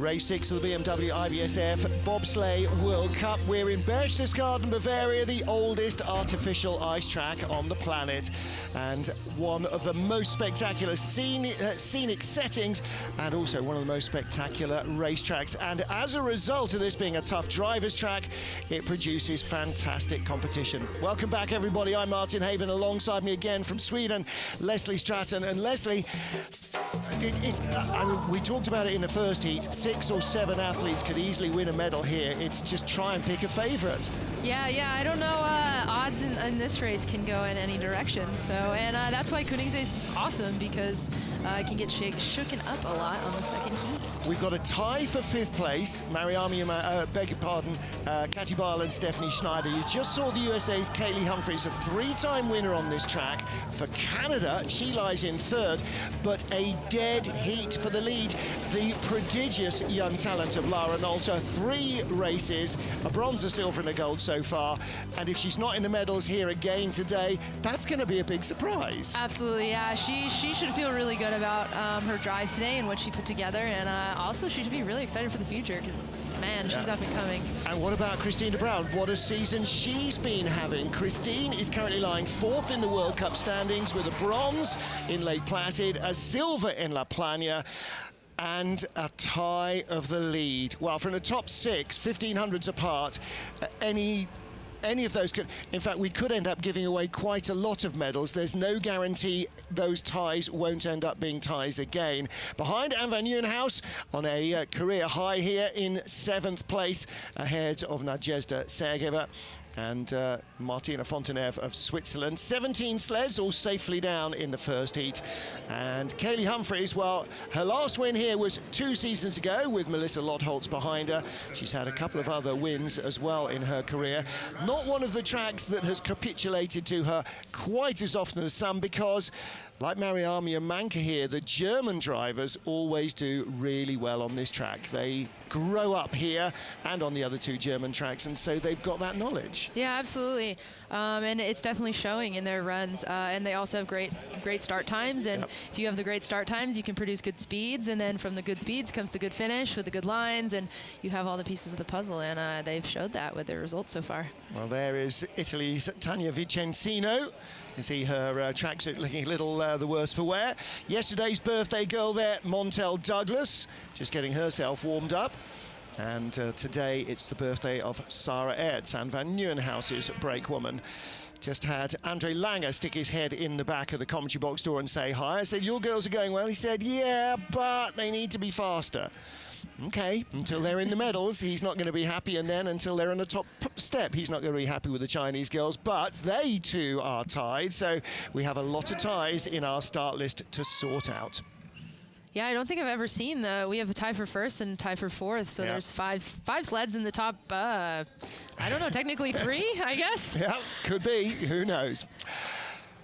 Race 6 of the BMW IBSF Bobsleigh World Cup. We're in Berchtesgaden, Bavaria, the oldest artificial ice track on the planet, and one of the most spectacular scenic settings, and also one of the most spectacular racetracks. And as a result of this being a tough driver's track, it produces fantastic competition. Welcome back, everybody. I'm Martin Haven. Alongside me again from Sweden, Leslie Stratton. And Leslie, we talked about it in the first heat. 6 or 7 athletes could easily win a medal here. It's just try and pick a favourite. Yeah, I don't know. Odds in this race can go in any direction. So, and that's why Königssee is awesome, because it can get shooken up a lot on the second heat. We've got a tie for 5th place. Katy Barl and Stephanie Schneider. You just saw the USA's Kaillie Humphries, a 3-time winner on this track. For Canada, she lies in 3rd, but a dead heat for the lead. The prodigious young talent of Lara Nolter, 3 races, a bronze, a silver and a gold so far. And if she's not in the medals here again today, that's going to be a big surprise. Absolutely, yeah. She should feel really good about her drive today and what she put together. And also, she should be really excited for the future, because man, she's up and coming. And what about Kristina Brown? What a season she's been having. Christine is currently lying 4th in the World Cup standings with a bronze in Lake Placid, a silver in La Plana, and a tie of the lead. Well, from the top 6, 1500s apart, any of those could, in fact, we could end up giving away quite a lot of medals. There's no guarantee those ties won't end up being ties again. Behind Anne van Nieuwenhuis on a career high here in 7th place, ahead of Nadezhda Sergeva and Martina Fonteneve of Switzerland. 17 sleds all safely down in the first heat. And Kaillie Humphries, well, her last win here was 2 seasons ago with Melissa Lotholtz behind her. She's had a couple of other wins as well in her career. Not one of the tracks that has capitulated to her quite as often as some, because like Mariami and Manka here, the German drivers always do really well on this track. They grow up here and on the other 2 German tracks, and so they've got that knowledge. Yeah, absolutely. And it's definitely showing in their runs. And they also have great start times. And if you have the great start times, you can produce good speeds. And then from the good speeds comes the good finish with the good lines. And you have all the pieces of the puzzle. And they've showed that with their results so far. Well, there is Italy's Tania Vicenzino. You see her tracksuit looking a little the worse for wear. Yesterday's birthday girl there, Montel Douglas, just getting herself warmed up. And today it's the birthday of Sarah Ertz, Anne van Nieuwenhuis's brakewoman. Just had Andre Langer stick his head in the back of the commentary box door and say hi. I said, your girls are going well. He said, yeah, but they need to be faster. Okay, until they're in the medals, he's not going to be happy, and then until they're on the top step, he's not going to be happy with the Chinese girls, but they too are tied, so we have a lot of ties in our start list to sort out. Yeah, I don't think I've ever seen we have a tie for 1st and a tie for 4th, so there's five sleds in the top, I don't know, technically 3, I guess? Yeah, could be, who knows.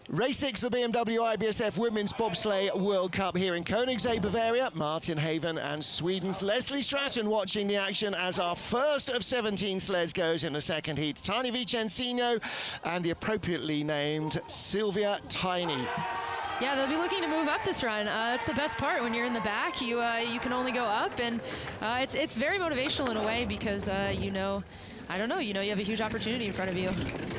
Race 6, the BMW IBSF Women's Bobsleigh World Cup here in Königssee, Bavaria. Martin Haven and Sweden's Leslie Stratton watching the action as our first of 17 sleds goes in the second heat. Tania Vicenzino and the appropriately named Sylvia Tiny. Yeah, they'll be looking to move up this run. That's the best part. When you're in the back, you can only go up, and it's very motivational in a way, because I don't know, you have a huge opportunity in front of you.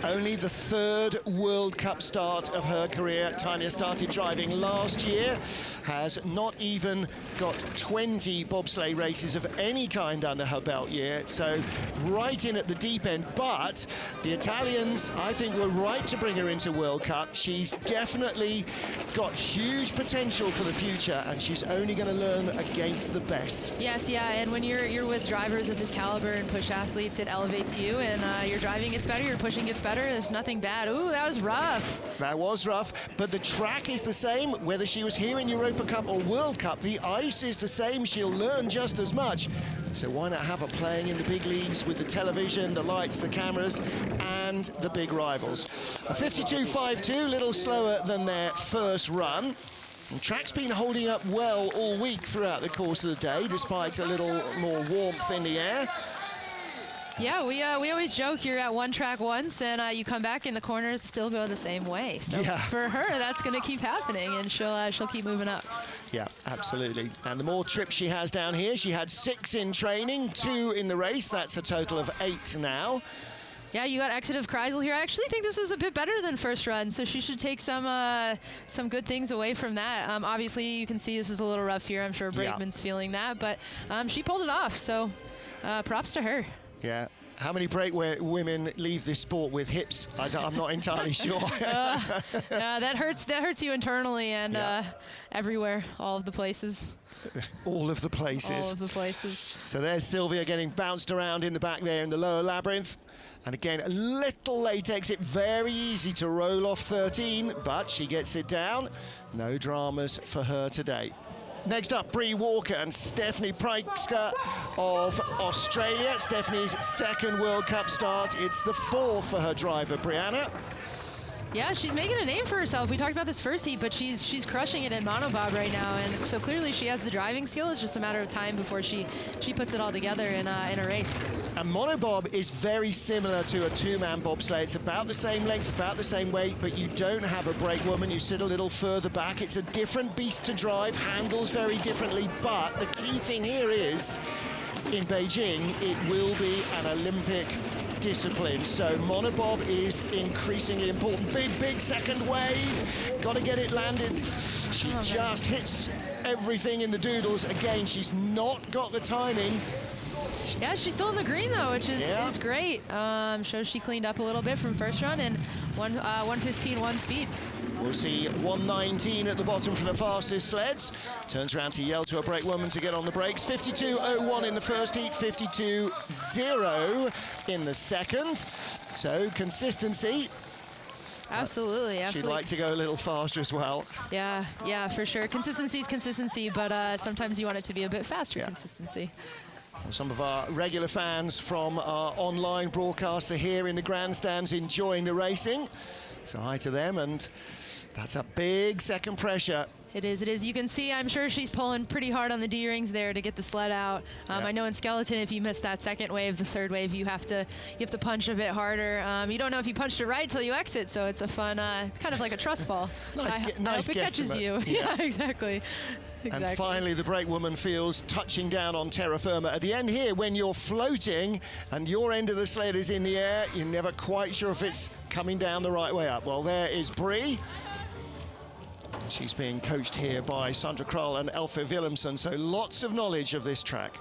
Only the 3rd World Cup start of her career. Tania started driving last year, has not even got 20 bobsleigh races of any kind under her belt yet, so right in at the deep end. But the Italians, I think, were right to bring her into World Cup. She's definitely got huge potential for the future, and she's only going to learn against the best. Yes, yeah, and when you're with drivers of this caliber and push athletes, it elevates you, and your driving gets better, your pushing gets better. There's nothing bad. Ooh, that was rough. That was rough, but the track is the same, whether she was here in Europa Cup or World Cup. The ice is the same. She'll learn just as much. So why not have her playing in the big leagues with the television, the lights, the cameras, and the big rivals. A 52.52, a little slower than their first run. The track's been holding up well all week throughout the course of the day, despite a little more warmth in the air. Yeah, we always joke you're at one track once and you come back and the corners still go the same way. So for her, that's going to keep happening, and she'll keep moving up. Yeah, absolutely. And the more trips she has down here, she had 6 in training, 2 in the race. That's a total of 8 now. Yeah, you got exit of Kreisel here. I actually think this was a bit better than first run, so she should take some good things away from that. Obviously, you can see this is a little rough here. I'm sure Brakeman's feeling that, but she pulled it off, so props to her. Yeah. How many brake women leave this sport with hips? I'm not entirely sure. Yeah, that hurts you internally and everywhere, all of the places. All of the places. All of the places. So there's Sylvia getting bounced around in the back there in the lower labyrinth. And again, a little late exit, very easy to roll off 13, but she gets it down. No dramas for her today. Next up, Bree Walker and Stephanie Prijkska of Australia. Stephanie's second World Cup start. It's the 4th for her driver, Brianna. Yeah, she's making a name for herself. We talked about this first heat, but she's crushing it in monobob right now, and so clearly she has the driving skill. It's just a matter of time before she puts it all together in a race. And monobob is very similar to a 2-man bobsleigh. It's about the same length, about the same weight, but you don't have a brake woman. You sit a little further back. It's a different beast to drive, handles very differently, but the key thing here is, in Beijing, it will be an Olympic discipline, so monobob is increasingly important. Big second wave, got to get it landed. She just hits everything in the doodles. Again, she's not got the timing. Yeah, she's still in the green though, which is great. Shows she cleaned up a little bit from first run, and 1:15.1 speed. We'll see 1:19 at the bottom for the fastest sleds. Turns around to yell to a brake woman to get on the brakes. 52.01 in the first heat, 52.0 in the second. So consistency. Absolutely. She'd like to go a little faster as well. Yeah, for sure. Consistency is consistency, but sometimes you want it to be a bit faster consistency. Some of our regular fans from our online broadcasts are here in the grandstands enjoying the racing. So hi to them, and that's a big second pressure. It is. You can see, I'm sure she's pulling pretty hard on the D-rings there to get the sled out. I know in skeleton, if you miss that second wave, the third wave, you have to punch a bit harder. You don't know if you punched it right till you exit, so it's a fun, kind of like a trust fall. nice I hope it catches you. Yeah, exactly. And finally, the brake woman feels touching down on terra firma. At the end here, when you're floating and your end of the sled is in the air, you're never quite sure if it's coming down the right way up. Well, there is Bree. She's being coached here by Sandra Kroll and Elfa Willemsen, so lots of knowledge of this track.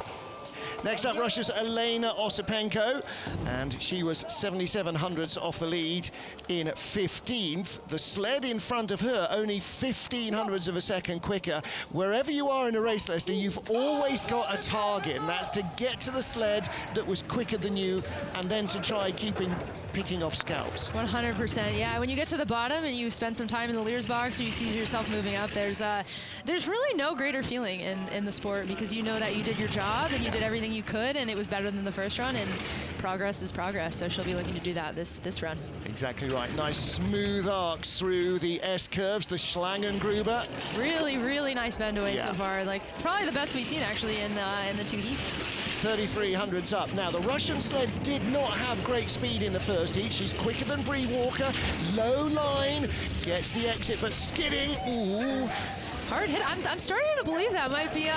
Next up, Russia's Elana Osipenko, and she was 77 hundredths off the lead in 15th. The sled in front of her only 15 hundredths of a second quicker. Wherever you are in a race, Leslie, you've always got a target, and that's to get to the sled that was quicker than you, and then to try picking off scalps. 100%, yeah. When you get to the bottom and you spend some time in the leaders box, or you see yourself moving up, there's really no greater feeling in the sport, because you know that you did your job and you did everything you could, and it was better than the first run, and progress is progress. So she'll be looking to do that this run. Exactly right. Nice smooth arcs through the S curves, the Schlangengruber. Really nice bend away so far. Like probably the best we've seen actually in the 2 heats. 33 hundredths up. Now, the Russian sleds did not have great speed in the first heat. She's quicker than Bree Walker. Low line, gets the exit, but skidding. Ooh. Hard hit. I'm starting to believe that might be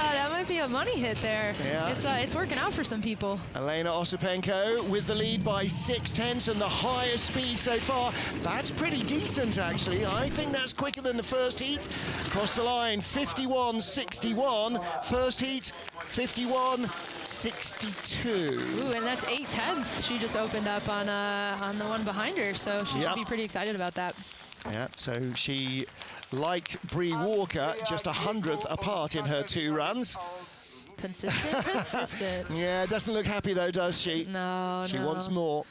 a money hit there. Yeah. It's working out for some people. Elana Osipenko with the lead by 6/10 and the highest speed so far. That's pretty decent, actually. I think that's quicker than the first heat. Across the line, 51.61. First heat, 51.62. Ooh, and that's 8/10 she just opened up on the one behind her, so she should be pretty excited about that. Yeah, so she, like Bree Walker, just 100th apart in her 2 runs. Consistent. Yeah, doesn't look happy though, does she? No. She wants more.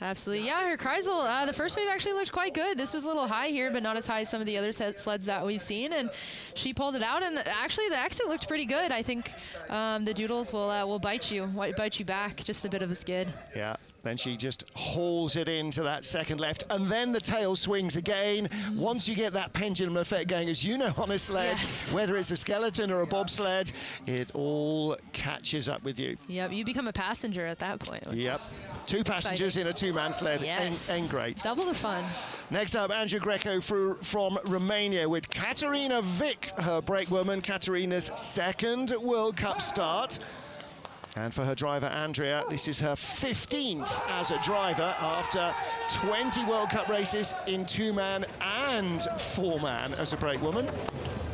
Absolutely. Yeah, her Kreisel, the first wave actually looked quite good. This was a little high here, but not as high as some of the other sleds that we've seen. And she pulled it out, and actually the exit looked pretty good. I think the doodles will bite you back, just a bit of a skid. Yeah. Then she just hauls it into that second left, and then the tail swings again. Once you get that pendulum effect going, as you know, on a sled, whether it's a skeleton or a bobsled, it all catches up with you. Yep, you become a passenger at that point. Yep, two passengers in a two-man sled, and great. Double the fun. Next up, Andrea Greco from Romania with Katerina Vik, her brakewoman. Katerina's second World Cup start. And for her driver, Andrea, this is her 15th as a driver after 20 World Cup races in two-man and four-man as a brakewoman.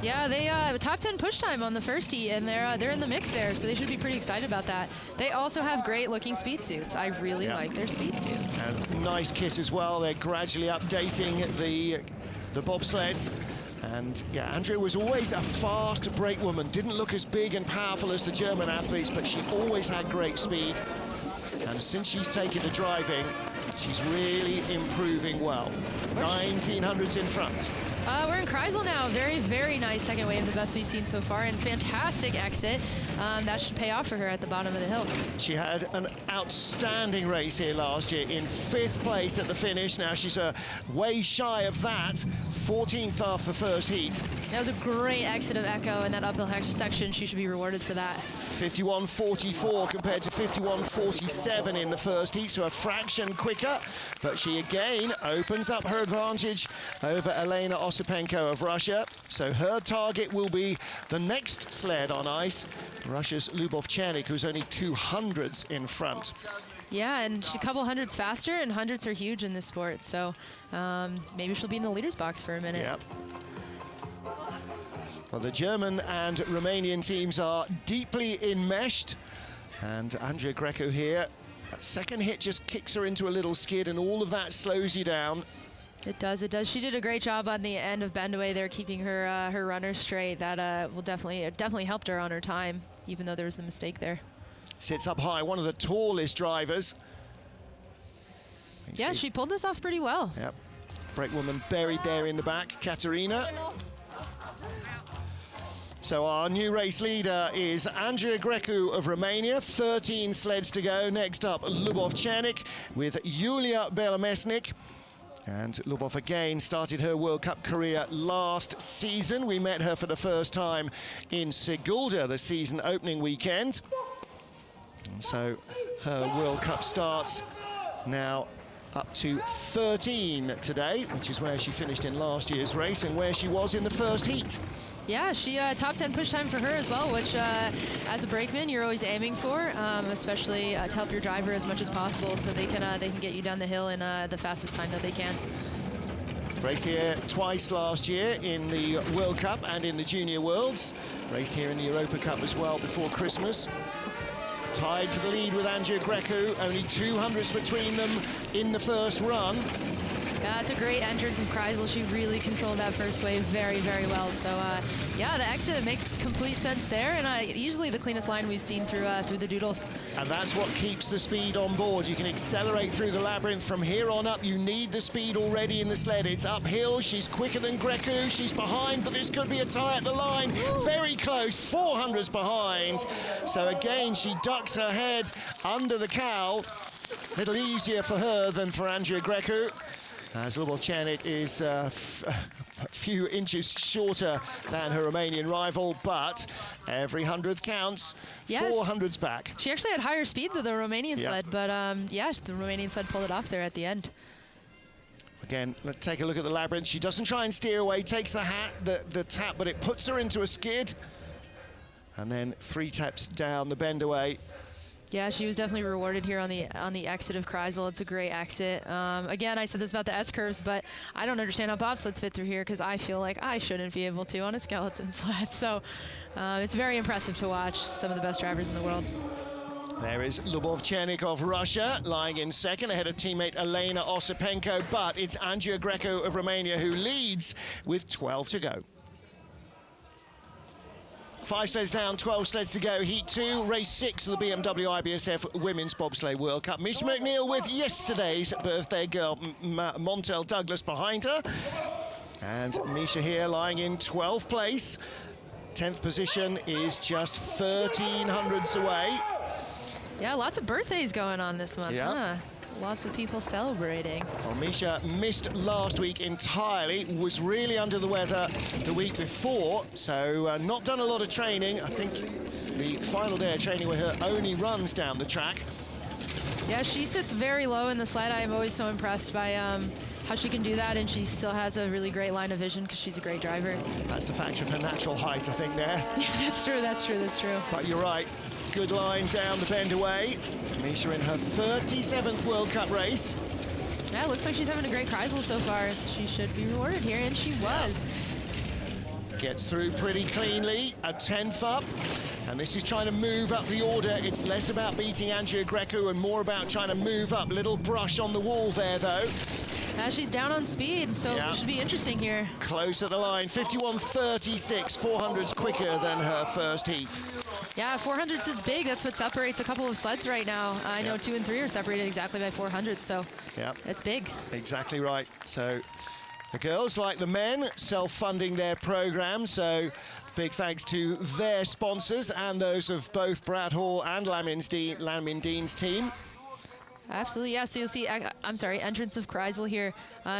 Yeah, they top 10 push time on the first heat, and they're in the mix there, so they should be pretty excited about that. They also have great-looking speed suits. I really like their speed suits. And nice kit as well. They're gradually updating the bobsleds. And yeah, Andrea was always a fast brakewoman. Didn't look as big and powerful as the German athletes, but she always had great speed. And since she's taken to driving, she's really improving well. 1900s in front. We're in Kreisel now. Very, very nice second wave, the best we've seen so far, and fantastic exit. That should pay off for her at the bottom of the hill. She had an outstanding race here last year, in 5th place at the finish. Now she's way shy of that, 14th off the first heat. That was a great exit of Echo in that uphill section. She should be rewarded for that. 51.44 compared to 51.47 in the first heat, so a fraction quicker. But she again opens up her advantage over Elana Osipenko of Russia. So her target will be the next sled on ice, Russia's Lubovchanik, who's only 200ths in front. Yeah, and she's a couple hundreds faster, and hundreds are huge in this sport. So maybe she'll be in the leader's box for a minute. Yep. Well, the German and Romanian teams are deeply enmeshed. And Andrea Greco here, that second hit just kicks her into a little skid, and all of that slows you down. It does, it does. She did a great job on the end of bend away there, keeping her her runner straight. That will definitely helped her on her time, even though there was the mistake there. Sits up high, one of the tallest drivers. Yeah, she pulled this off pretty well. Yep. Brakewoman buried there in the back, Katerina. So our new race leader is Andrea Greco of Romania, 13 sleds to go. Next up, Lubovchanik with Julia Belemesnik. And Lubov again started her World Cup career last season. We met her for the first time in Sigulda, the season opening weekend. And so her World Cup starts now up to 13 today, which is where she finished in last year's race and where she was in the first heat. Yeah, she top 10 push time for her as well, which as a brakeman you're always aiming for, especially to help your driver as much as possible, so they can get you down the hill in the fastest time that they can. Raced here twice last year in the World Cup and in the Junior Worlds. Raced here in the Europa Cup as well before Christmas. Tied for the lead with Andrea Greco, only 200ths between them in the first run. Yeah, it's a great entrance of Kreisel. She really controlled that first wave very, very well. So, yeah, the exit makes complete sense there, and easily the cleanest line we've seen through the doodles. And that's what keeps the speed on board. You can accelerate through the labyrinth. From here on up, you need the speed already in the sled. It's uphill. She's quicker than Greco. She's behind, but this could be a tie at the line. Very close, 400s behind. So again, she ducks her head under the cowl. A little easier for her than for Andrea Greco, as Lubovchanik is a few inches shorter than her Romanian rival, but every 100th counts. Yeah, 400s back. She actually had higher speed than the Romanian sled, but yeah, the Romanian sled pulled it off there at the end. Again, let's take a look at the labyrinth. She doesn't try and steer away, takes the tap, but it puts her into a skid. And then 3 taps down the bend away. Yeah, she was definitely rewarded here on the exit of Kreisel. It's a great exit. Again, I said this about the S-curves, but I don't understand how bobsleds fit through here because I feel like I shouldn't be able to on a skeleton sled. So it's very impressive to watch some of the best drivers in the world. There is Lubovchanik of Russia lying in second ahead of teammate Elana Osipenko, but it's Andrea Greco of Romania who leads with 12 to go. 5 sleds down, 12 sleds to go. Heat 2, race 6 of the BMW IBSF Women's Bobsleigh World Cup. Misha McNeil with yesterday's birthday girl, Montel Douglas, behind her. And Misha here lying in 12th place. 10th position is just 1300s away. Yeah, lots of birthdays going on this month. Yeah. Huh? Lots of people celebrating. Well, Misha missed last week entirely, was really under the weather the week before, so not done a lot of training. I think the final day of training with her only runs down the track. Yeah, she sits very low in the sled. I'm always so impressed by how she can do that, and she still has a really great line of vision because she's a great driver. That's the factor of her natural height, I think, there. Yeah, that's true, that's true, that's true. But you're right, good line down the bend away. Misha in her 37th World Cup race. Yeah, looks like she's having a great Kreisel so far. She should be rewarded here, and she was. Gets through pretty cleanly, a 10th up. And this is trying to move up the order. It's less about beating Andrea Greco and more about trying to move up. Little brush on the wall there, though. She's down on speed, so it should be interesting here. Close at the line, 51.36, 400s quicker than her first heat. Yeah, 400s is big. That's what separates a couple of sleds right now. I know 2 and 3 are separated exactly by 400s, so it's big. Exactly right. So the girls, like the men, self-funding their program, so big thanks to their sponsors and those of both Brad Hall and Lamin Dean's team. Absolutely, yeah, so you'll see, I'm sorry, entrance of Kreisel here.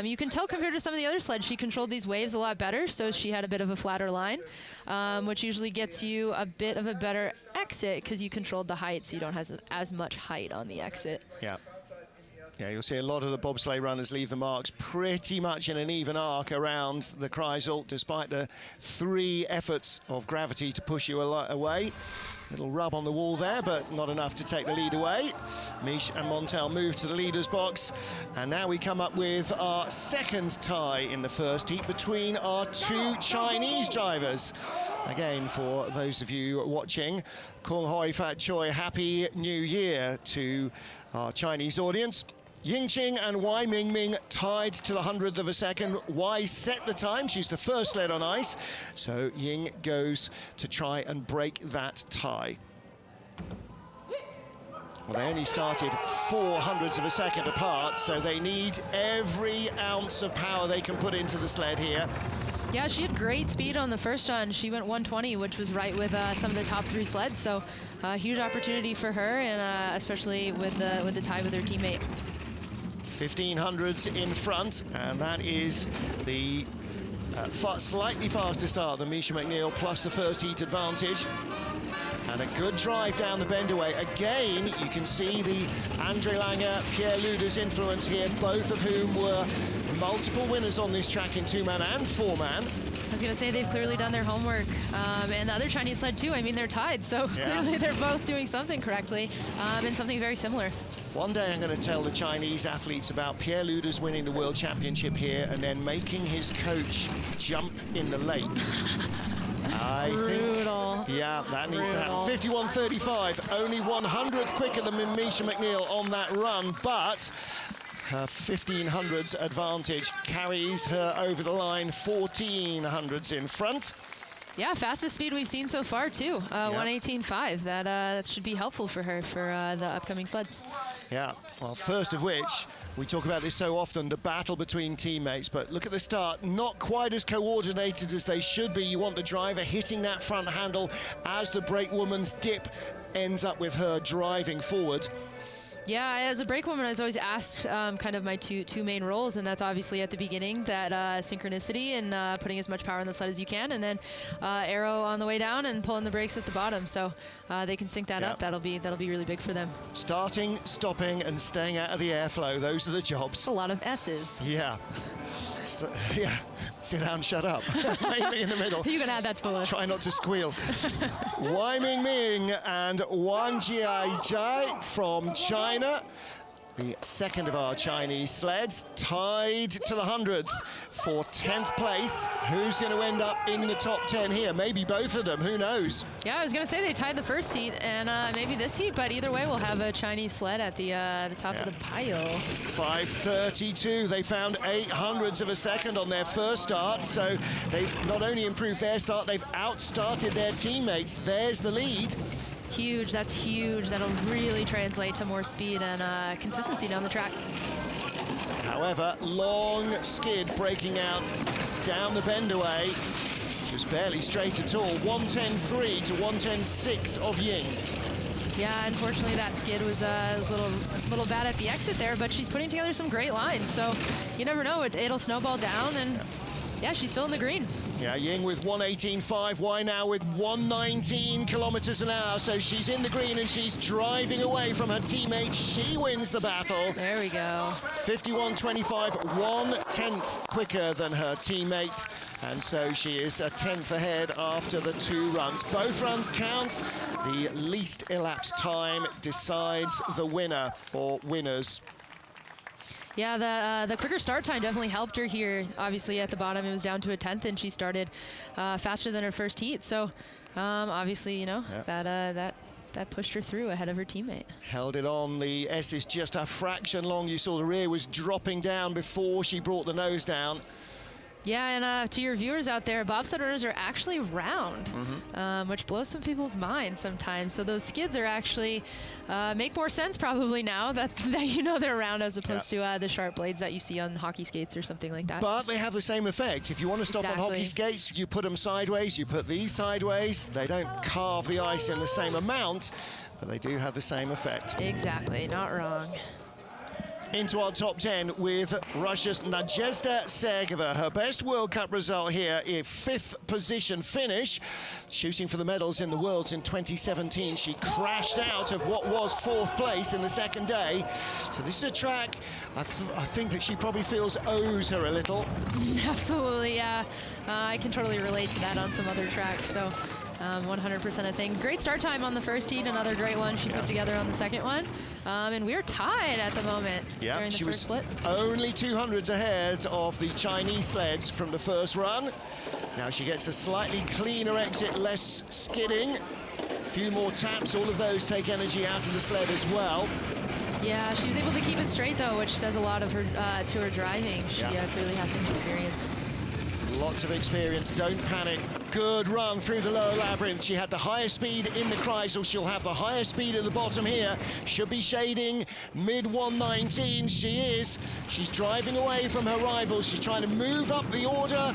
You can tell compared to some of the other sleds, she controlled these waves a lot better, so she had a bit of a flatter line, which usually gets you a bit of a better exit because you controlled the height, so you don't have as much height on the exit. Yeah. Yeah, you'll see a lot of the bobsleigh runners leave the marks pretty much in an even arc around the Kreisel, despite the 3 efforts of gravity to push you away. Little rub on the wall there, but not enough to take the lead away. Misha and Montel move to the leader's box. And now we come up with our second tie in the first heat between our 2 Chinese drivers. Again, for those of you watching, Kung Hoi Fat Choi, Happy New Year to our Chinese audience. Yingqing and Wai Mingming tied to the 100th of a second. Wai set the time. She's the first sled on ice. So Ying goes to try and break that tie. Well, they only started 400ths of a second apart, so they need every ounce of power they can put into the sled here. Yeah, she had great speed on the first run. She went 120, which was right with some of the top 3 sleds. So huge opportunity for her, and especially with the tie with her teammate. 1500s in front, and that is the slightly faster start than Misha McNeil, plus the first heat advantage. And a good drive down the bend away. Again, you can see the Andre Langer, Pierre Luder's influence here, both of whom were multiple winners on this track in 2-man and 4-man. I was going to say they've clearly done their homework, and the other Chinese sled too. I mean, they're tied, so clearly they're both doing something correctly, and something very similar. One day I'm going to tell the Chinese athletes about Pierre Luder's winning the World Championship here and then making his coach jump in the lake. Brutal. Yeah, that needs to happen. 51.35, only 100th quicker than Misha McNeil on that run, but her 1500s advantage carries her over the line, 1400s in front. Yeah, fastest speed we've seen so far too, 118.5. That should be helpful for her for the upcoming sleds. Yeah, well, first of which, we talk about this so often, the battle between teammates, but look at the start, not quite as coordinated as they should be. You want the driver hitting that front handle as the brakewoman's dip ends up with her driving forward. Yeah, as a brake woman, I was always asked kind of my two main roles, and that's obviously at the beginning, that synchronicity and putting as much power on the sled as you can, and then aero on the way down and pulling the brakes at the bottom. So they can sync that up. That'll be really big for them. Starting, stopping, and staying out of the airflow. Those are the jobs. A lot of S's. Yeah. Yeah. Sit down, shut up. Mainly in the middle. You can add that to the list. Try not to squeal. Wai Mingming and Wang Jiajai from China. the second of our Chinese sleds, tied to the 100th for 10th place. Who's going to end up in the top 10 here? Maybe both of them, who knows? Yeah, I was going to say they tied the first heat and maybe this heat, but either way, we'll have a Chinese sled at the top of the pile. 5:32, they found 800ths of a second on their first start, so they've not only improved their start, they've outstarted their teammates. There's the lead. Huge, that's huge. That'll really translate to more speed and consistency down the track. However, long skid breaking out down the bend away. She was barely straight at all. 110.3 to 110.6 of Ying. Yeah, unfortunately that skid was a little bad at the exit there, but she's putting together some great lines. So you never know, it'll snowball down, and yeah, she's still in the green. Yeah, Ying with 118.5, Wai now with 119 kilometers an hour. So she's in the green and she's driving away from her teammate. She wins the battle. There we go. 51.25, 1/10 quicker than her teammate. And so she is a 10th ahead after the 2 runs. Both runs count. The least elapsed time decides the winner or winners. Yeah, the quicker start time definitely helped her here. Obviously, at the bottom, it was down to a 10th, and she started faster than her first heat. So, obviously, you know, that pushed her through ahead of her teammate. Held it on. The S is just a fraction long. You saw the rear was dropping down before she brought the nose down. Yeah, and to your viewers out there, bobsled runners are actually round, which blows some people's minds sometimes. So those skids are actually make more sense probably now that you know they're round, as opposed to the sharp blades that you see on hockey skates or something like that. But they have the same effect. If you want to stop on hockey skates, you put them sideways, you put these sideways. They don't carve the ice in the same amount, but they do have the same effect. Exactly, not wrong. Into our top 10 with Russia's Nadezhda Sergeyeva. Her best World Cup result here, a 5th position finish. Shooting for the medals in the Worlds in 2017. She crashed out of what was 4th place in the second day. So this is a track I think that she probably feels owes her a little. Absolutely, yeah. I can totally relate to that on some other tracks. So 100% a thing. Great start time on the first heat, another great one she put together on the second one. And we're tied at the moment during the first split. Only 200s ahead of the Chinese sleds from the first run. Now she gets a slightly cleaner exit, less skidding. A few more taps, all of those take energy out of the sled as well. Yeah, she was able to keep it straight though, which says a lot of her to her driving. She clearly has some experience. Lots of experience, don't panic. Good run through the lower labyrinth. She had the highest speed in the Kreisel. She'll have the highest speed at the bottom here. Should be shading mid 119. She is. She's driving away from her rivals. She's trying to move up the order.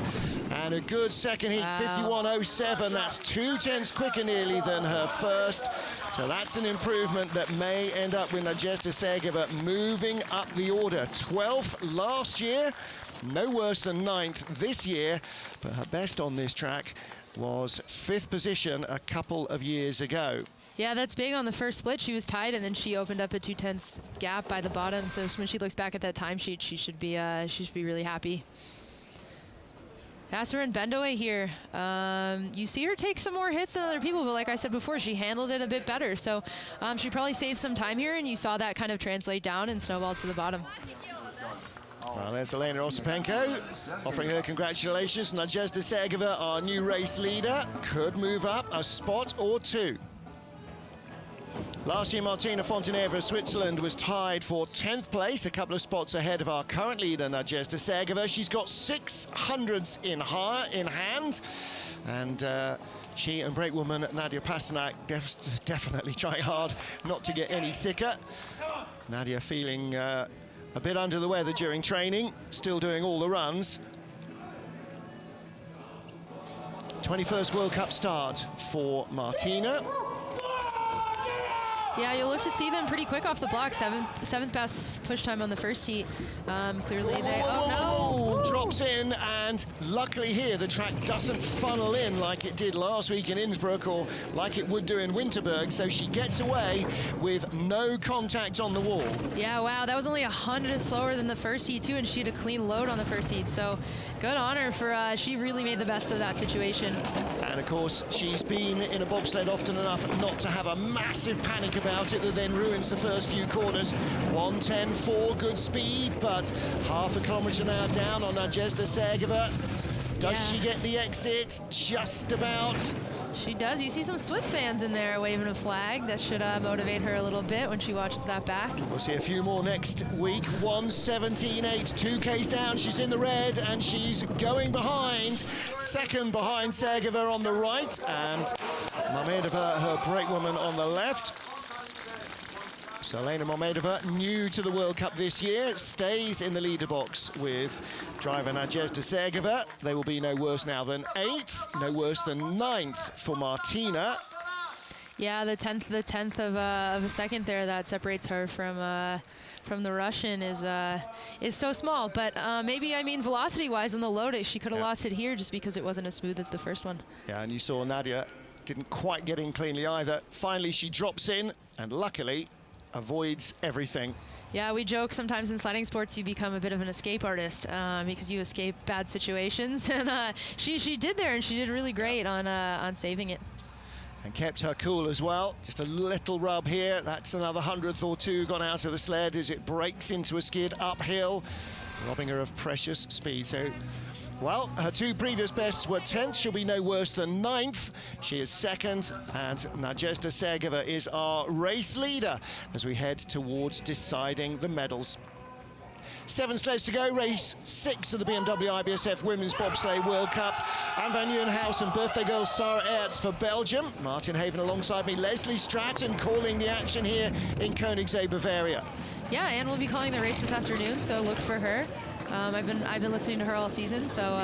And a good second heat, 51.07. That's 2/10 quicker nearly than her first. So that's an improvement that may end up with Nadezhda Sergeyeva moving up the order. 12th last year. No worse than 9th this year, but her best on this track was 5th position a couple of years ago. Yeah, that's big. On the first split, she was tied, and then she opened up a 2/10 gap by the bottom. So when she looks back at that timesheet, she should be really happy. As we're in Bendaway here, you see her take some more hits than other people, but like I said before, she handled it a bit better. So she probably saved some time here, and you saw that kind of translate down and snowball to the bottom. Well, there's Elana Osipenko offering her congratulations. Nadezhda Sergeyeva, our new race leader, could move up a spot or 2. Last year, Martina Fonteneva of Switzerland was tied for 10th place, a couple of spots ahead of our current leader, Nadezhda Sergeyeva. She's got 600s in hand, and she and brakewoman Nadia Pasternak definitely trying hard not to get any sicker. Nadia feeling a bit under the weather during training, still doing all the runs. 21st World Cup start for Martina. Yeah, you'll look to see them pretty quick off the block. Seventh best push time on the first heat. Clearly they, drops in, and luckily here the track doesn't funnel in like it did last week in Innsbruck or like it would do in Winterberg, so she gets away with no contact on the wall. Yeah, wow, that was only 100th slower than the first heat too, and she had a clean load on the first heat, so good on her for, she really made the best of that situation. And of course, she's been in a bobsled often enough not to have a massive panic about about it that then ruins the first few corners. 1:10.4, good speed, but half a kilometre now down on Nadezhda Sergeva. Does she get the exit? Just about. She does. You see some Swiss fans in there waving a flag. That should motivate her a little bit when she watches that back. We'll see a few more next week. 1:17.8, 2Ks down. She's in the red and she's going behind. Second behind Sergeva on the right and Mamedova, her brakewoman, on the left. So Elana Mamedova, new to the World Cup this year, stays in the leader box with driver Nadezhda Sergeva. They will be no worse now than 8th, no worse than 9th for Martina. Yeah, the tenth of a second there that separates her from the Russian is so small. But maybe, I mean, velocity-wise on the load, she could have lost it here just because it wasn't as smooth as the first one. Yeah, and you saw Nadia didn't quite get in cleanly either. Finally, she drops in, and luckily avoids everything. Yeah, we joke sometimes in sliding sports you become a bit of an escape artist because you escape bad situations, and she did there, and she did really great on saving it. And kept her cool as well. Just a little rub here. That's another 100th or two gone out of the sled as it breaks into a skid uphill, robbing her of precious speed. So, well, her two previous bests were 10th. She'll be no worse than 9th. She is 2nd, and Nadezhda Sergeva is our race leader as we head towards deciding the medals. 7 sleds to go, race 6 of the BMW IBSF Women's Bobsleigh World Cup. Anne van Nieuwenhuis and birthday girl Sarah Ertz for Belgium. Martin Haven alongside me, Leslie Stratton calling the action here in Königssee, Bavaria. Yeah, Anne will be calling the race this afternoon, so look for her. I've been listening to her all season, so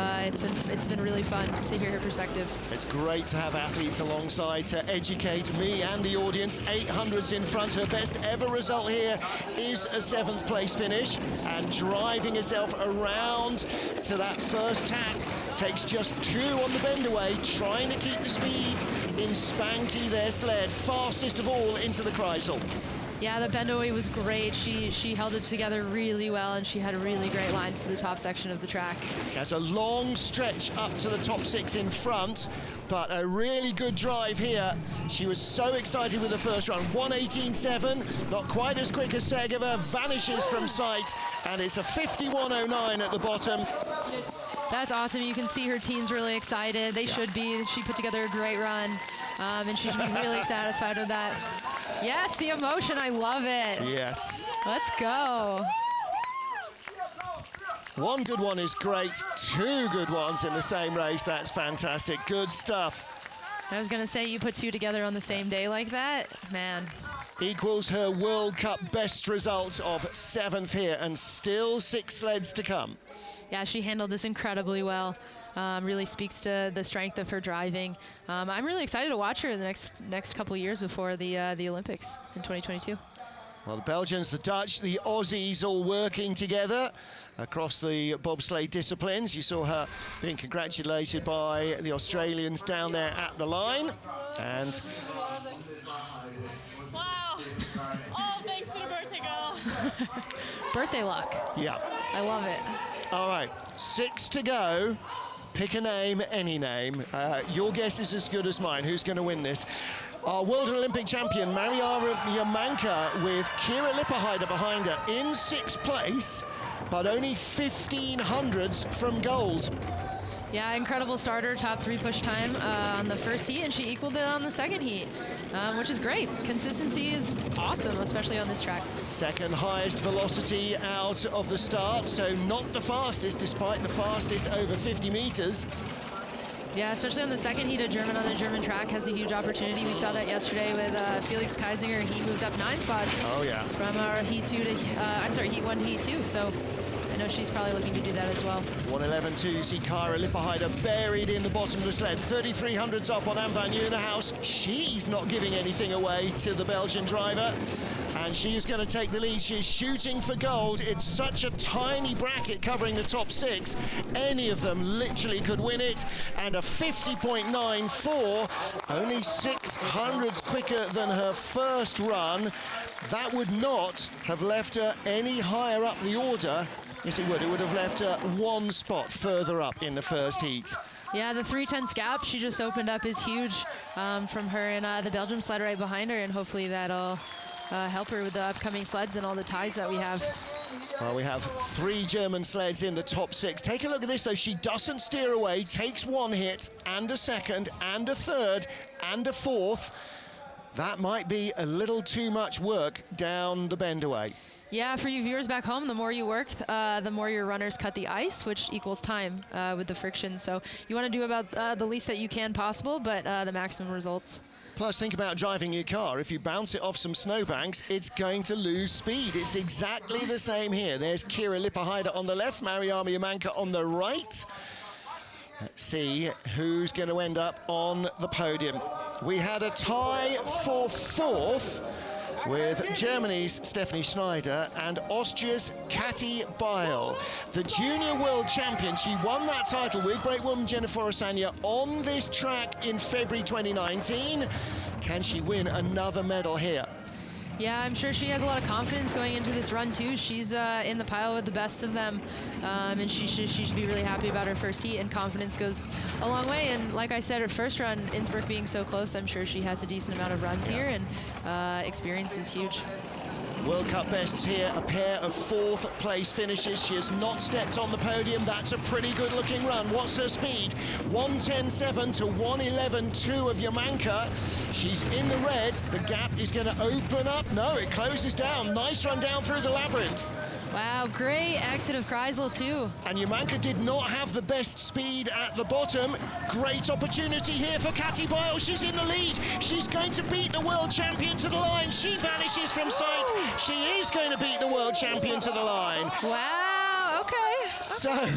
it's been really fun to hear her perspective. It's great to have athletes alongside to educate me and the audience. 800s in front. Her best ever result here is a 7th place finish, and driving herself around to that first tap takes just 2 on the bend away, trying to keep the speed in Spanky, their sled, fastest of all into the Kreisel. Yeah, the bend away was great. She held it together really well, and she had really great lines to the top section of the track. There's a long stretch up to the top 6 in front, but a really good drive here. She was so excited with the first run. 1:18.7, not quite as quick as Sergeva, vanishes from sight, and it's a 51.09 at the bottom. That's awesome. You can see her team's really excited. They should be. She put together a great run, and she should be really satisfied with that. Yes, the emotion, I love it. Yes. Let's go. One good one is great. 2 good ones in the same race. That's fantastic. Good stuff. I was going to say, you put 2 together on the same day like that, man. Equals her World Cup best result of 7th here, and still 6 sleds to come. Yeah, she handled this incredibly well. Really speaks to the strength of her driving. I'm really excited to watch her in the next couple of years before the Olympics in 2022. Well, the Belgians, the Dutch, the Aussies all working together across the bobsleigh disciplines. You saw her being congratulated by the Australians down there at the line. And wow, all thanks to the birthday girl. Birthday luck. yeah. I love it. All right, 6 to go. Pick a name, any name. Your guess is as good as mine. Who's going to win this? Our World and Olympic champion, Mariana Yamanka, with Kira Lipperheider behind her in 6th place, but only 1500ths from gold. Yeah, incredible starter, top 3 push time on the first heat, and she equaled it on the second heat, which is great. Consistency is awesome, especially on this track. 2nd highest velocity out of the start, so not the fastest, despite the fastest over 50 meters. Yeah, especially on the second heat, a German on the German track has a huge opportunity. We saw that yesterday with Felix Kaisinger. He moved up 9 spots. Oh, yeah. From our heat 2 to, heat 1 to heat 2, so I know she's probably looking to do that as well. 1:11.2, you see Kira Lipperheider buried in the bottom of the sled. 3300ths up on Anne van Nieuwenhuis. She's not giving anything away to the Belgian driver, and she's going to take the lead. She's shooting for gold. It's such a tiny bracket covering the top 6. Any of them literally could win it, and a 50.94, only 600ths quicker than her first run. That would not have left her any higher up the order Yes, it would. It would have left her one spot further up in the first heat. Yeah, the 3/10 gap she just opened up is huge from her and the Belgium sled right behind her, and hopefully that'll help her with the upcoming sleds and all the ties that we have. Well, we have 3 German sleds in the top 6. Take a look at this, though. She doesn't steer away, takes 1 hit, and a second, and a third, and a fourth. That might be a little too much work down the bend away. Yeah, for you viewers back home, the more you work, the more your runners cut the ice, which equals time with the friction. So you want to do about the least that you can possible, but the maximum results. Plus, think about driving your car. If you bounce it off some snowbanks, it's going to lose speed. It's exactly the same here. There's Kira Lipperheider on the left, Mariama Yamanka on the right. Let's see who's going to end up on the podium. We had a tie for 4th with Germany's Stephanie Schneider and Austria's Katie Beil. The junior world champion, she won that title with brakewoman Jennifer Osanya on this track in February 2019. Can she win another medal here? Yeah, I'm sure she has a lot of confidence going into this run too. She's in the pile with the best of them, and she should be really happy about her first heat, and confidence goes a long way. And like I said, her first run, Innsbruck being so close, I'm sure she has a decent amount of runs here, and experience is huge. World Cup bests here, a pair of 4th place finishes. She has not stepped on the podium. That's a pretty good looking run. What's her speed? 1:10.7 to 1:11.2 of Yamanka. She's in the red. The gap is going to open up. No, it closes down. Nice run down through the labyrinth. Wow, great exit of Kreisel too. And Yamanka did not have the best speed at the bottom. Great opportunity here for Katie Beil. She's in the lead. She's going to beat the world champion to the line. She vanishes from sight. She is going to beat the world champion to the line. Wow, okay. So,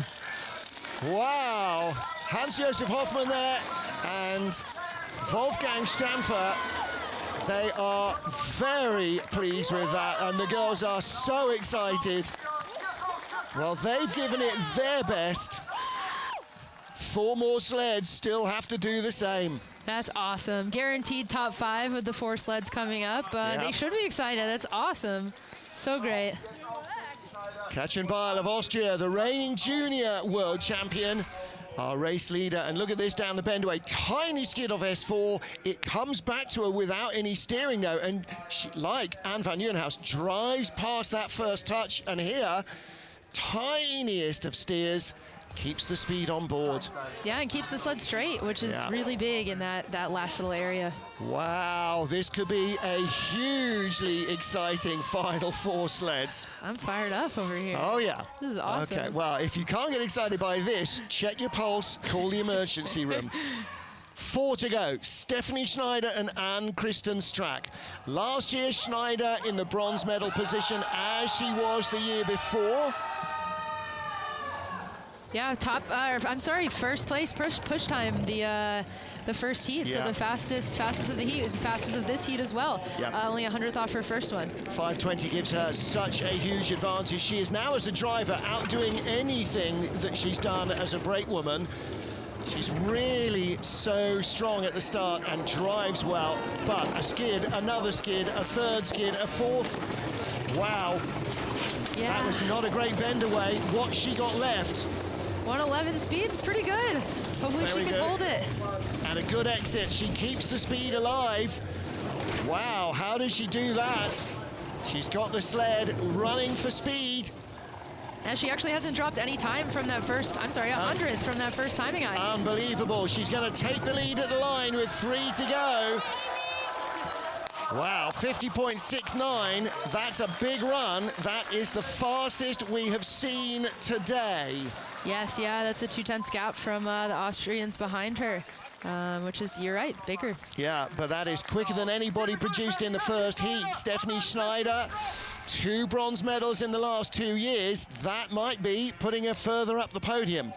wow. Hans-Josef Hoffmann there and Wolfgang Stampfer. They are very pleased with that, and the girls are so excited. Well, they've given it their best. 4 more sleds still have to do the same. That's awesome. Guaranteed top 5 with the 4 sleds coming up. They should be excited. That's awesome. So great. Katerina Vik of Austria, the reigning junior world champion. Our race leader, and look at this down the bend away. Tiny skid off S4. It comes back to her without any steering though, and she, like Anne van Nieuwenhuis, drives past that first touch, and here, tiniest of steers, keeps the speed on board. Yeah, and keeps the sled straight, which is really big in that last little area. Wow, this could be a hugely exciting final 4 sleds. I'm fired up over here. Oh yeah. This is awesome. Okay, well, if you can't get excited by this, check your pulse, call the emergency room. 4 to go. Stephanie Schneider and Ann-Kristen Strack. Last year, Schneider in the bronze medal position as she was the year before. Yeah, first place push time, the first heat. Yeah. So the fastest of the heat is the fastest of this heat as well. Yep. Only 100th off her first one. 5:20 gives her such a huge advantage. She is now, as a driver, outdoing anything that she's done as a brakewoman. She's really so strong at the start and drives well. But a skid, another skid, a third skid, a fourth. Wow. Yeah. That was not a great bend away. What she got left. 1:11 speed is pretty good. Hopefully she can hold it. And a good exit. She keeps the speed alive. Wow, how did she do that? She's got the sled running for speed. And she actually hasn't dropped any time from that first, 100th from that first timing eye. Unbelievable. She's going to take the lead at the line with 3 to go. Wow, 50.69. That's a big run. That is the fastest we have seen today. Yes, yeah, that's a 2/10 gap from the Austrians behind her, which is, you're right, bigger. Yeah, but that is quicker than anybody produced in the first heat. Stephanie Schneider, 2 bronze medals in the last 2 years. That might be putting her further up the podium.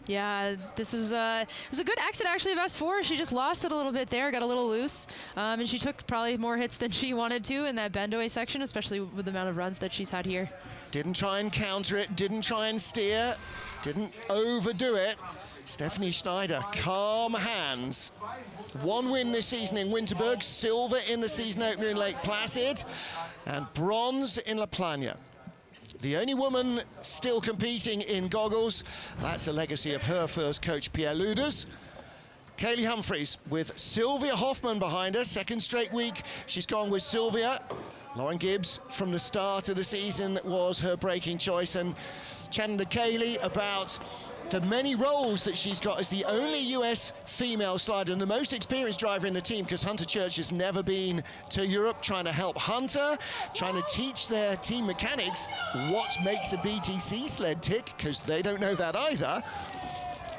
Yeah, this was it was a good exit actually of S4. She just lost it a little bit there, got a little loose, and she took probably more hits than she wanted to in that bend away section, especially with the amount of runs that she's had here. Didn't try and counter it, didn't try and steer, didn't overdo it. Stephanie Schneider, calm hands. 1 win this season in Winterberg, silver in the season opener in Lake Placid, and bronze in La Plagne. the only woman still competing in goggles. That's a legacy of her first coach, Pierre Luders. Kaillie Humphries with Sylvia Hoffman behind her. Second straight week she's gone with Sylvia. Lauren Gibbs from the start of the season was her breaking choice, and chatting to Kaillie about the many roles that she's got as the only US female slider and the most experienced driver in the team, because Hunter Church has never been to Europe, trying to help Hunter, trying to teach their team mechanics what makes a BTC sled tick, because they don't know that either.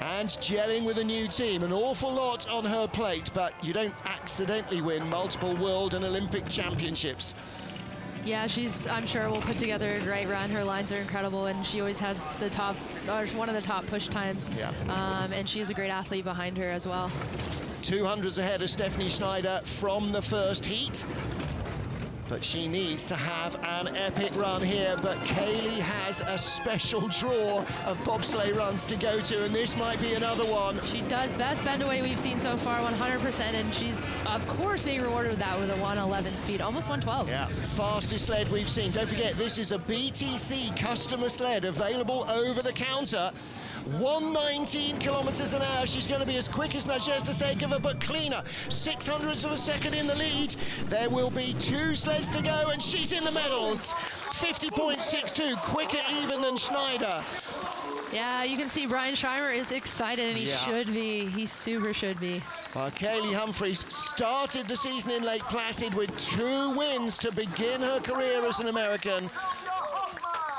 And gelling with a new team, an awful lot on her plate, but you don't accidentally win multiple world and Olympic championships. Yeah, I'm sure will put together a great run. Her lines are incredible, and she always has the top, or one of the top push times. Yeah. And she has a great athlete behind her as well. 200s ahead of Stephanie Schneider from the first heat. But she needs to have an epic run here. But Kaillie has a special draw of bobsleigh runs to go to, and this might be another one. She does best bend away we've seen so far, 100%, and she's, of course, being rewarded with that with a 111 speed, almost 112. Yeah, fastest sled we've seen. Don't forget, this is a BTC customer sled available over the counter. 119 kilometers an hour. She's going to be as quick as Najesta Sekova, but cleaner. 600ths of a second in the lead. There will be 2 sleds to go, and she's in the medals. 50.62, quicker even than Schneider. Yeah, you can see Brian Schreimer is excited, and he should be. He super should be. Kaillie Humphries started the season in Lake Placid with 2 wins to begin her career as an American.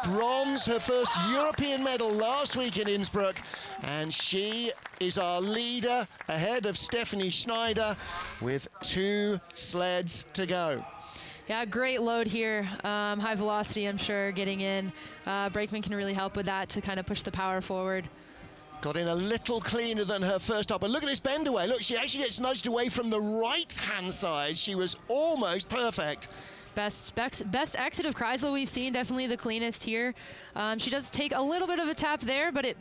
Bronze, her first European medal last week in Innsbruck, and she is our leader ahead of Stephanie Schneider with 2 sleds to go. Yeah, great load here. High velocity, I'm sure, getting in. Brakeman can really help with that to kind of push the power forward. Got in a little cleaner than her first up, but look at this bend away. Look, she actually gets nudged away from the right-hand side. She was almost perfect. Best exit of Kreisel we've seen, definitely the cleanest here. She does take a little bit of a tap there, but it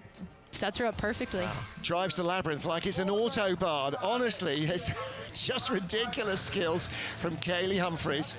sets her up perfectly. Drives the labyrinth like it's an autobahn. Honestly, it's just ridiculous skills from Kaillie Humphries.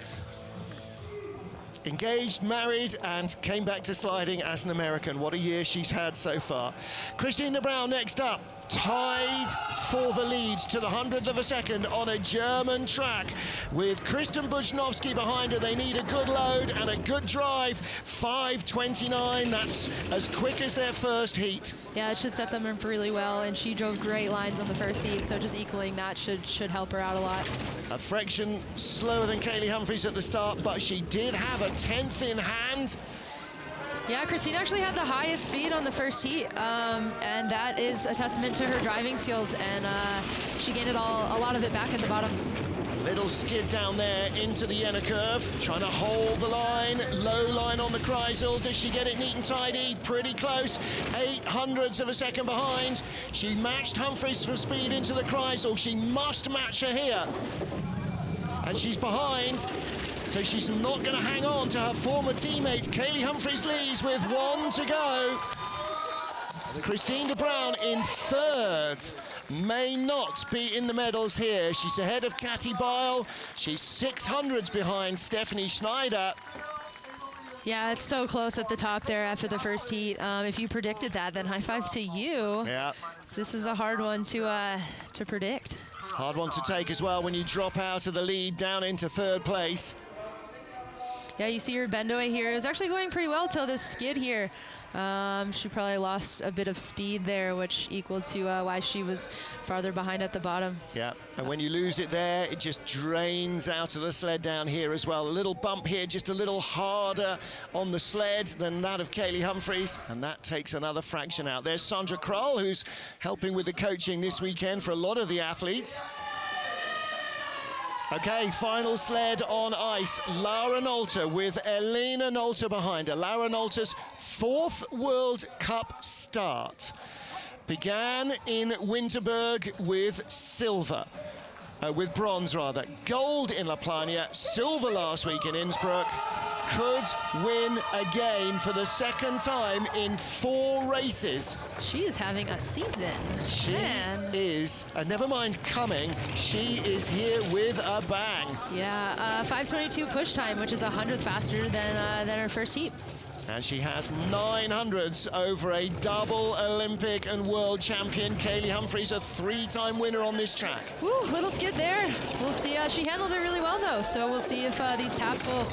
Engaged, married, and came back to sliding as an American. What a year she's had so far. Kristina Brown next up. Tied for the lead to the 100th of a second on a German track with Kristen Buchnovsky behind her. They need a good load and a good drive. 5:29, that's as quick as their first heat. Yeah, it should set them up really well, and she drove great lines on the first heat, so just equaling that should help her out a lot. A fraction slower than Kaillie Humphries at the start, but she did have a 10th in hand. Yeah, Kristina actually had the highest speed on the first heat, and that is a testament to her driving skills, and she gained a lot of it back at the bottom. Little skid down there into the Jena curve, trying to hold the line, low line on the Kreisel. Does she get it neat and tidy? Pretty close, 800ths of a second behind. She matched Humphries for speed into the Kreisel. She must match her here. And she's behind, so she's not going to hang on to her former teammate. Kaillie Humphries leads with 1 to go. Kristina Brown in 3rd. May not be in the medals here. She's ahead of Katy Bile. She's 600ths behind Stephanie Schneider. Yeah, it's so close at the top there after the first heat. If you predicted that, then high five to you. Yeah. This is a hard one to predict. Hard one to take as well when you drop out of the lead down into 3rd place. Yeah, you see her bend away here. It was actually going pretty well till this skid here. She probably lost a bit of speed there, which equaled to why she was farther behind at the bottom. Yeah, and when you lose it there, it just drains out of the sled down here as well. A little bump here, just a little harder on the sled than that of Kaillie Humphries, and that takes another fraction out. There's Sandra Kroll, who's helping with the coaching this weekend for a lot of the athletes. Okay, final sled on ice. Lara Nolter with Elena Nolter behind her. Lara Nolter's 4th World Cup start. Began in Winterberg with silver. With bronze, rather. Gold in La Plania, silver last week in Innsbruck. Could win again for the 2nd time in 4 races. She is having a season. She is, never mind coming, she is here with a bang. Yeah, 5:22 push time, which is 100th faster than her first heat. And she has 900s over a double Olympic and world champion. Kaillie Humphries, a 3-time winner on this track. Woo, little skid there. We'll see. She handled it really well, though. So we'll see if these taps will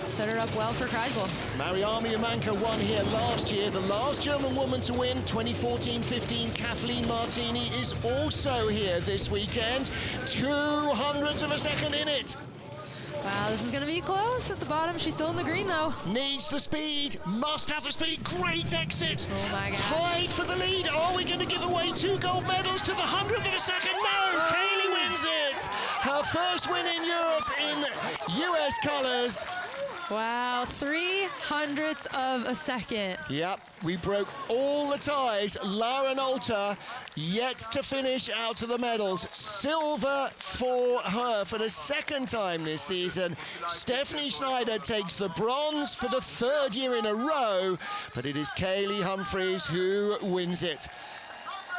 set her up well for Kreisel. Mariama Yamanka won here last year. The last German woman to win, 2014-15, Kathleen Martini, is also here this weekend. 200ths of a second in it. Wow, this is going to be close at the bottom. She's still in the green, though. Needs the speed, must have the speed. Great exit. Oh, my God. Tied for the lead. Are we going to give away 2 gold medals to the 100th of a second? No, Kaillie wins it. Her first win in Europe in US colours. Wow, 300ths of a second. Yep, we broke all the ties. Lara Nolte yet to finish out of the medals. Silver for her for the 2nd time this season. Stephanie Schneider takes the bronze for the 3rd year in a row, but it is Kaillie Humphries who wins it.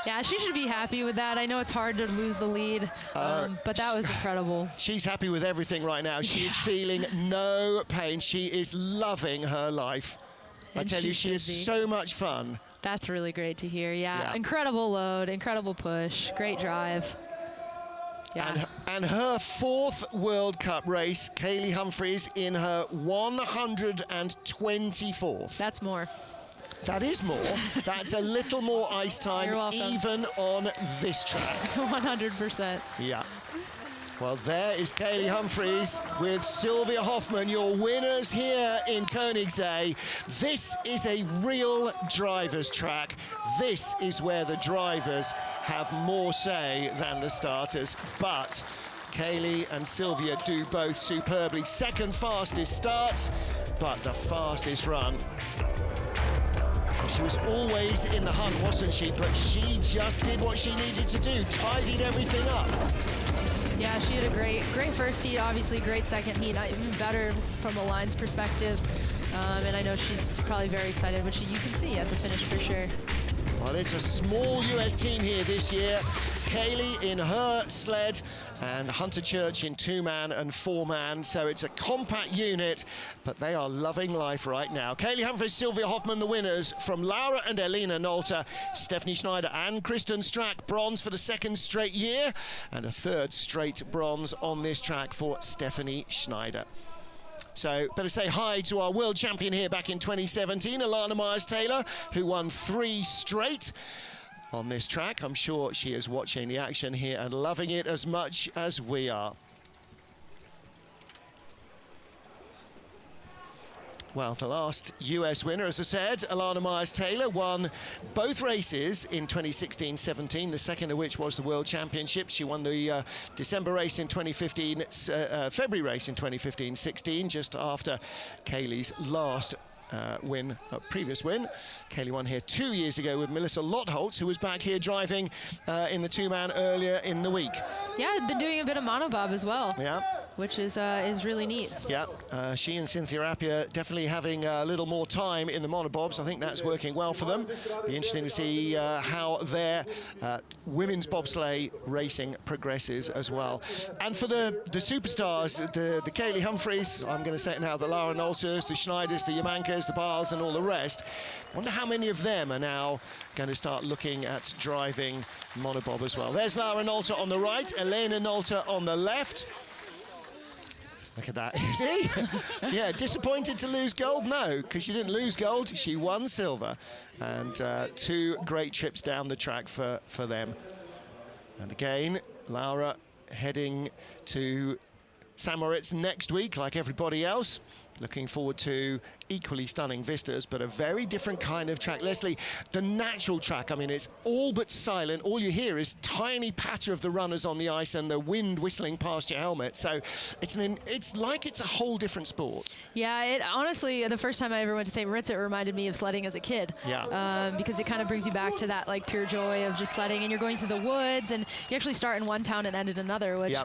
Yeah, she should be happy with that. I know it's hard to lose the lead, but that was incredible. She's happy with everything right now. She is feeling no pain. She is loving her life. I tell you, she is so much fun. That's really great to hear, yeah. Incredible load, incredible push, great drive. Yeah. And her 4th World Cup race, Kaillie Humphries, in her 124th. That's more. That is more. That's a little more ice time, even on this track. 100%. Yeah. Well, there is Kaillie Humphries with Sylvia Hoffmann, your winners here in Königssee. This is a real driver's track. This is where the drivers have more say than the starters. But Kaillie and Sylvia do both superbly. 2nd fastest starts, but the fastest run. She was always in the hunt, wasn't she? But she just did what she needed to do, tidied everything up. Yeah, she had a great first heat, obviously great second heat, even better from a lines perspective. And I know she's probably very excited, which you can see at the finish for sure. Well, it's a small US team here this year. Kaillie in her sled and Hunter Church in 2-man and 4-man. So it's a compact unit, but they are loving life right now. Kaillie Humphries, Sylvia Hoffmann, the winners from Lara and Elana Nolte. Stephanie Schneider and Kristen Strack, bronze for the 2nd straight year, and a 3rd straight bronze on this track for Stephanie Schneider. So better say hi to our world champion here back in 2017, Elana Meyers-Taylor, who won 3 straight on this track. I'm sure she is watching the action here and loving it as much as we are. Well, the last US winner, as I said, Elana Meyers-Taylor, won both races in 2016-17, the second of which was the World Championships. She won the December race in 2015, February race in 2015-16, just after Kaillie's last previous win. Kaillie won here 2 years ago with Melissa Lottholtz, who was back here driving in the 2-man earlier in the week. Yeah, I've been doing a bit of monobob as well. Yeah. Which is really neat. Yeah, she and Cynthia Appia definitely having a little more time in the monobobs. I think that's working well for them. Be interesting to see how their women's bobsleigh racing progresses as well. And for the superstars, the Kaillie Humphries, I'm going to say it now, the Lara Noltes, the Schneiders, the Yamankas, the Bars and all the rest. I wonder how many of them are now going to start looking at driving monobob as well. There's Lara Nolte on the right, Elana Nolte on the left. Look at that, see? Yeah, disappointed to lose gold? No, because she didn't lose gold, she won silver. And 2 great trips down the track for them. And again, Lara heading to St. Moritz next week, like everybody else. Looking forward to equally stunning Viesturs, but a very different kind of track. Leslie, the natural track, I mean, it's all but silent. All you hear is tiny patter of the runners on the ice and the wind whistling past your helmet. So it's like it's a whole different sport. Yeah, it honestly, the first time I ever went to St. Moritz, it reminded me of sledding as a kid. Yeah. Because it kind of brings you back to that like pure joy of just sledding, and you're going through the woods, and you actually start in one town and end in another, which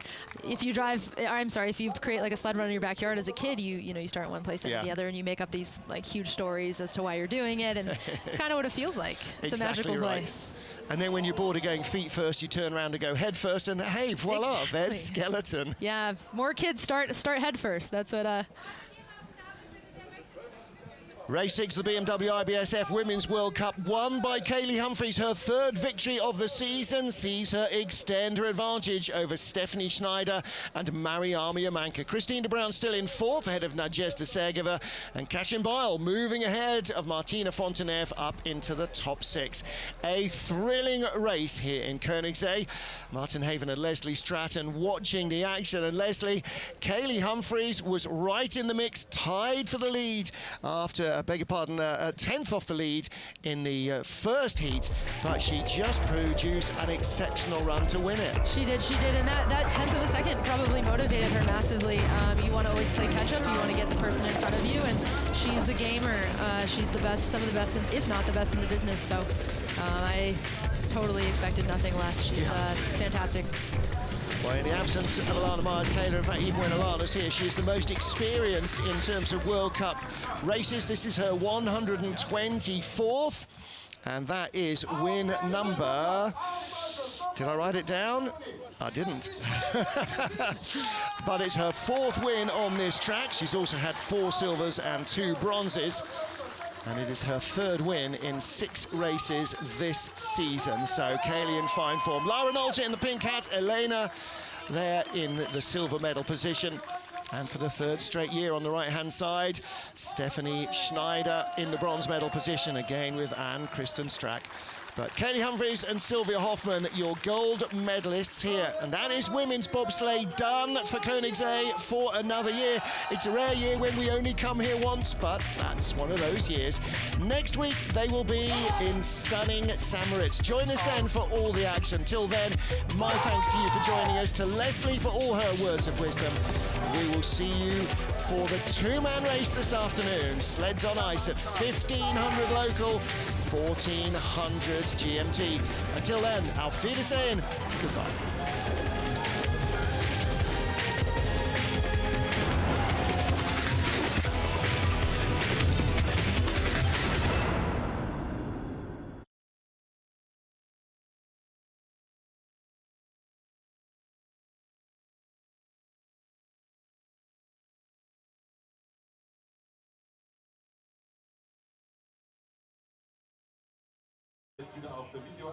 if you create like a sled run in your backyard as a kid, you start in one place and the other, and you make up these like huge stories as to why you're doing it, and it's kind of what it feels like. It's exactly a magical place. And then when you're bored of going feet first, you turn around and go head first, and hey, voila, there's skeleton. Yeah, more kids start head first. That's what Race 6 of the BMW IBSF Women's World Cup, won by Kaillie Humphries. Her third victory of the season sees her extend her advantage over Stephanie Schneider and Mariama Yamanka. Kristina Brown still in fourth, ahead of Nadezhda Sergeva, and Kasia Bile moving ahead of Martina Fontenev up into the top six. A thrilling race here in Königssee. Martin Haven and Leslie Stratton watching the action, and Leslie, Kaillie Humphries was right in the mix, tied for the lead after, beg your pardon, 10th off the lead in the first heat, but she just produced an exceptional run to win it. She did, and that 10th of a second probably motivated her massively. You want to always play catch-up, you want to get the person in front of you, and she's a gamer. She's the best, some of the best, if not the best in the business, so I totally expected nothing less. She's fantastic. Well, in the absence of Elana Meyers-Taylor, in fact, even when Elana's here, she's the most experienced in terms of World Cup races. This is her 124th, and that is win number... Did I write it down? I didn't. But it's her fourth win on this track. She's also had 4 silvers and 2 bronzes. And it is her third win in 6 races this season. So Kaillie in fine form. Lara Nolte in the pink hat, Elana there in the silver medal position. And for the third straight year on the right-hand side, Stephanie Schneider in the bronze medal position, again with Anne-Kristen Strack. But Kaillie Humphries and Sylvia Hoffman, your gold medalists here. And that is women's bobsleigh done for Königssee for another year. It's a rare year when we only come here once, but that's one of those years. Next week, they will be in stunning St. Moritz. Join us then for all the action. Till then, my thanks to you for joining us, to Leslie for all her words of wisdom. We will see you for the 2-man race this afternoon. Sleds on ice at 1500 local, 1400 GMT. Until then, auf Wiedersehen. Goodbye. Jetzt wieder auf der Video.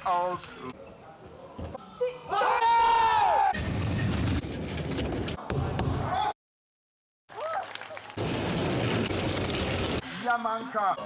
Aus. Yamanka.